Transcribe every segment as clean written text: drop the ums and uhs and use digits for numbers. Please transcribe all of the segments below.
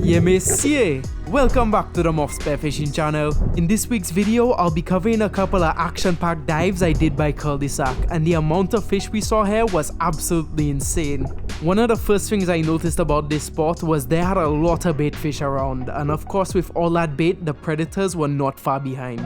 Yeah, messieurs! Welcome back to the Spearfishing channel. In this week's video, I'll be covering a couple of action-packed dives I did by cul-de-sac, and the amount of fish we saw here was absolutely insane. One of the first things I noticed about this spot was there had a lot of bait fish around, and of course with all that bait, the predators were not far behind.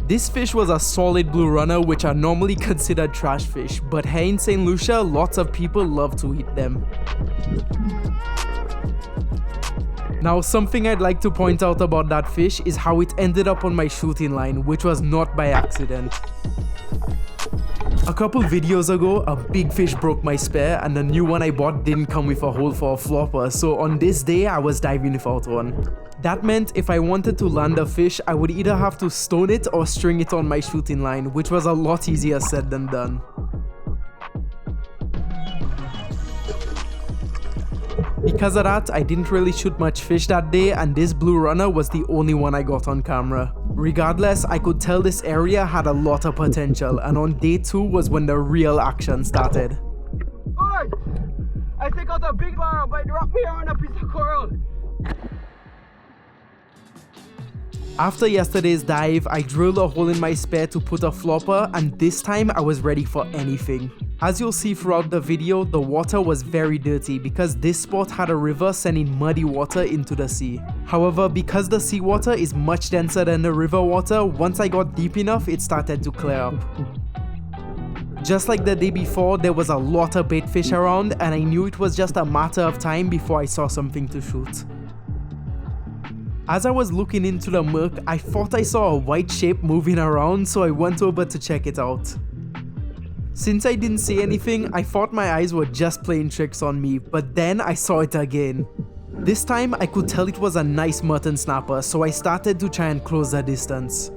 This fish was a solid blue runner, which are normally considered trash fish, but here in St. Lucia, lots of people love to eat them. Now, something I'd like to point out about that fish is how it ended up on my shooting line, which was not by accident. A couple videos ago, a big fish broke my spear and the new one I bought didn't come with a hole for a flopper, so on this day I was diving without one. That meant if I wanted to land a fish, I would either have to stone it or string it on my shooting line, which was a lot easier said than done. Because of that, I didn't really shoot much fish that day, and this blue runner was the only one I got on camera. Regardless, I could tell this area had a lot of potential, and on day 2 was when the real action started. Oi! I take out a big barrel, but it wrapped me around a piece of coral. After yesterday's dive, I drilled a hole in my spear to put a flopper, and this time I was ready for anything. As you'll see throughout the video, the water was very dirty because this spot had a river sending muddy water into the sea. However, because the seawater is much denser than the river water, once I got deep enough, it started to clear up. Just like the day before, there was a lot of bait fish around, and I knew it was just a matter of time before I saw something to shoot. As I was looking into the murk, I thought I saw a white shape moving around, so I went over to check it out. Since I didn't see anything, I thought my eyes were just playing tricks on me, but then I saw it again. This time I could tell it was a nice mutton snapper, so I started to try and close the distance.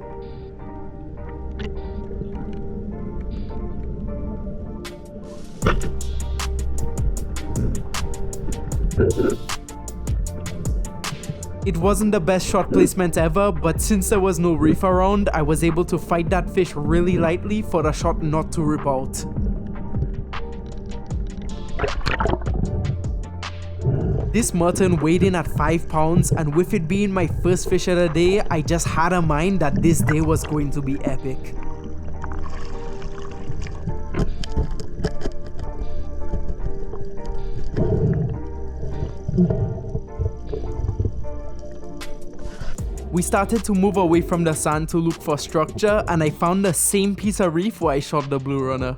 It wasn't the best shot placement ever, but since there was no reef around, I was able to fight that fish really lightly for the shot not to rip out. This mutton weighed in at 5 pounds, and with it being my first fish of the day, I just had a mind that this day was going to be epic. We started to move away from the sand to look for structure, and I found the same piece of reef where I shot the blue runner.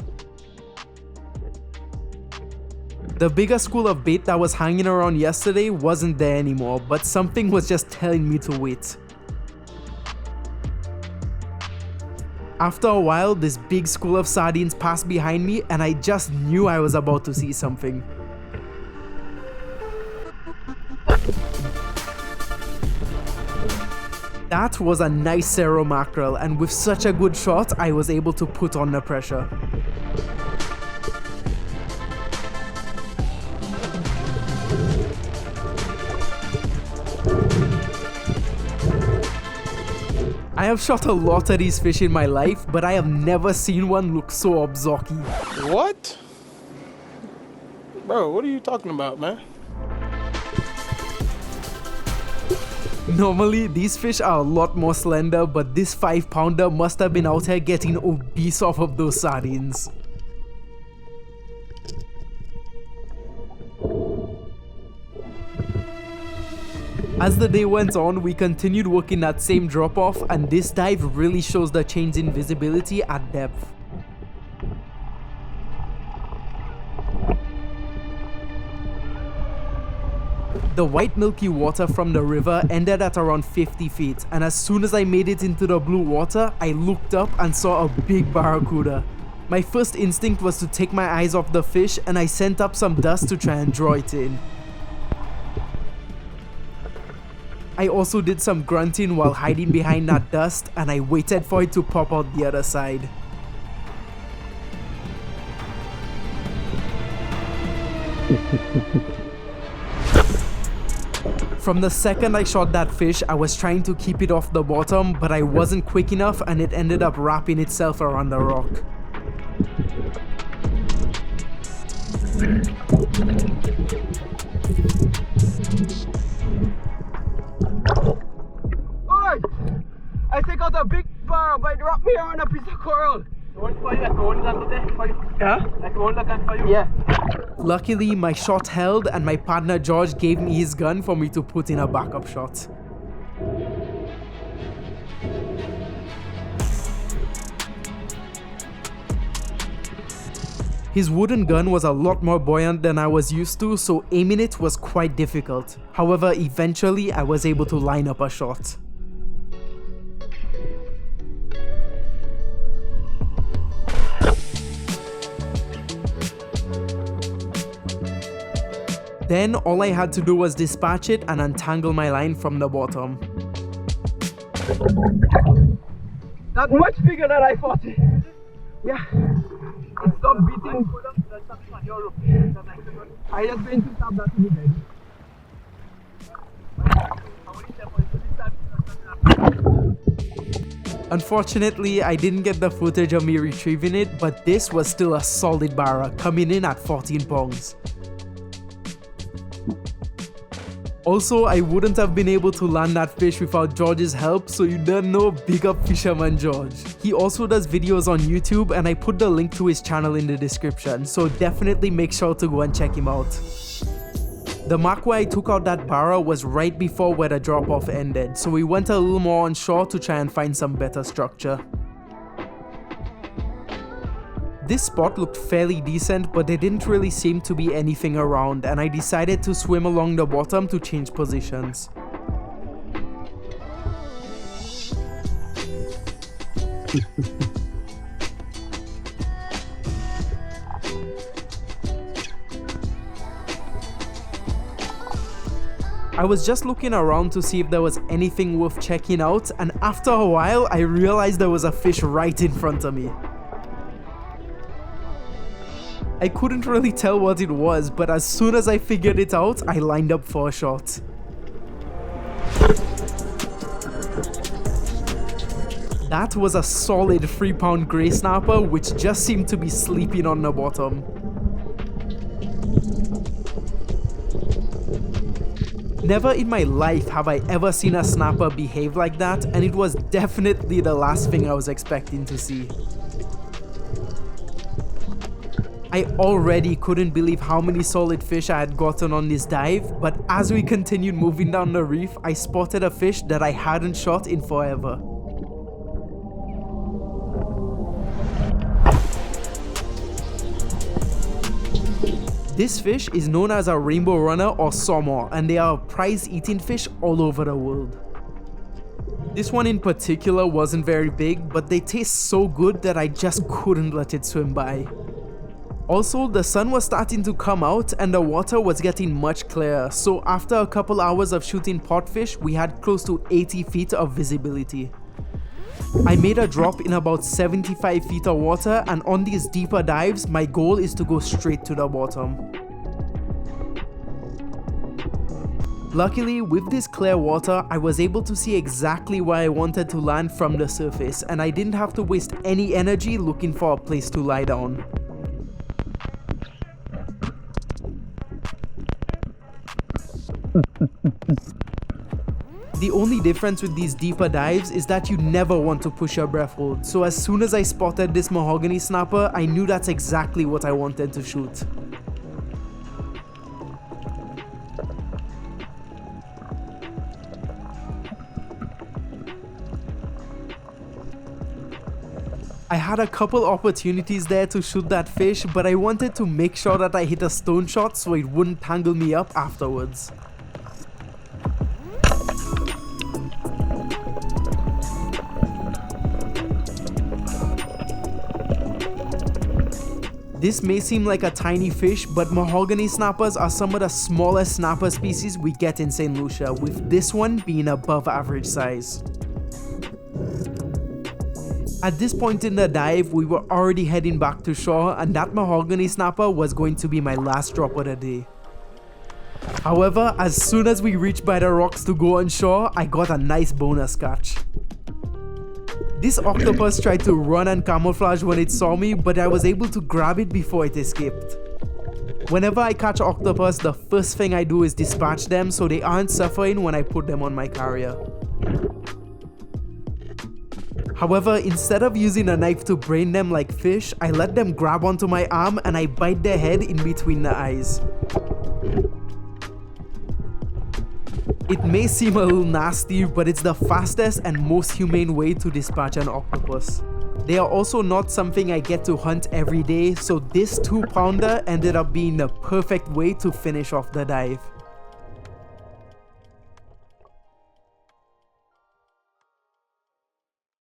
The bigger school of bait that was hanging around yesterday wasn't there anymore, but something was just telling me to wait. After a while, this big school of sardines passed behind me, and I just knew I was about to see something. That was a nice Cero Mackerel, and with such a good shot, I was able to put on the pressure. I have shot a lot of these fish in my life, but I have never seen one look so absorky. What? Bro, what are you talking about, man? Normally, these fish are a lot more slender, but this 5-pounder must have been out here getting obese off of those sardines. As the day went on, we continued working that same drop-off, and this dive really shows the change in visibility at depth. The white milky water from the river ended at around 50 feet, and as soon as I made it into the blue water, I looked up and saw a big barracuda. My first instinct was to take my eyes off the fish, and I sent up some dust to try and draw it in. I also did some grunting while hiding behind that dust, and I waited for it to pop out the other side. From the second I shot that fish, I was trying to keep it off the bottom, but I wasn't quick enough and it ended up wrapping itself around the rock. Alright! I take out a big barrel, but it wrapped me around a piece of coral. Yeah. Luckily, my shot held and my partner George gave me his gun for me to put in a backup shot. His wooden gun was a lot more buoyant than I was used to, so aiming it was quite difficult. However, eventually I was able to line up a shot. Then all I had to do was dispatch it and untangle my line from the bottom. That's much bigger than I thought. Yeah. It stopped beating. I just going to stop that in the head. Unfortunately, I didn't get the footage of me retrieving it, but this was still a solid barra, coming in at 14 pounds. Also, I wouldn't have been able to land that fish without George's help, so you don't know, big up Fisherman George. He also does videos on YouTube and I put the link to his channel in the description, so definitely make sure to go and check him out. The mark where I took out that barra was right before where the drop-off ended, so we went a little more on shore to try and find some better structure. This spot looked fairly decent, but there didn't really seem to be anything around, and I decided to swim along the bottom to change positions. I was just looking around to see if there was anything worth checking out, and after a while I realized there was a fish right in front of me. I couldn't really tell what it was, but as soon as I figured it out, I lined up for a shot. That was a solid 3-pound grey snapper, which just seemed to be sleeping on the bottom. Never in my life have I ever seen a snapper behave like that, and it was definitely the last thing I was expecting to see. I already couldn't believe how many solid fish I had gotten on this dive, but as we continued moving down the reef, I spotted a fish that I hadn't shot in forever. This fish is known as a rainbow runner or saumon, and they are a prize-eating fish all over the world. This one in particular wasn't very big, but they taste so good that I just couldn't let it swim by. Also, the sun was starting to come out and the water was getting much clearer, so after a couple hours of shooting potfish, we had close to 80 feet of visibility. I made a drop in about 75 feet of water, and on these deeper dives, my goal is to go straight to the bottom. Luckily, with this clear water, I was able to see exactly where I wanted to land from the surface, and I didn't have to waste any energy looking for a place to lie down. The only difference with these deeper dives is that you never want to push your breath hold, so as soon as I spotted this mahogany snapper, I knew that's exactly what I wanted to shoot. I had a couple opportunities there to shoot that fish, but I wanted to make sure that I hit a stone shot so it wouldn't tangle me up afterwards. This may seem like a tiny fish, but mahogany snappers are some of the smallest snapper species we get in St. Lucia, with this one being above average size. At this point in the dive, we were already heading back to shore, and that mahogany snapper was going to be my last drop of the day. However, as soon as we reached by the rocks to go on shore, I got a nice bonus catch. This octopus tried to run and camouflage when it saw me, but I was able to grab it before it escaped. Whenever I catch octopus, the first thing I do is dispatch them so they aren't suffering when I put them on my carrier. However, instead of using a knife to brain them like fish, I let them grab onto my arm and I bite their head in between the eyes. It may seem a little nasty, but it's the fastest and most humane way to dispatch an octopus. They are also not something I get to hunt every day, so this 2-pounder ended up being the perfect way to finish off the dive.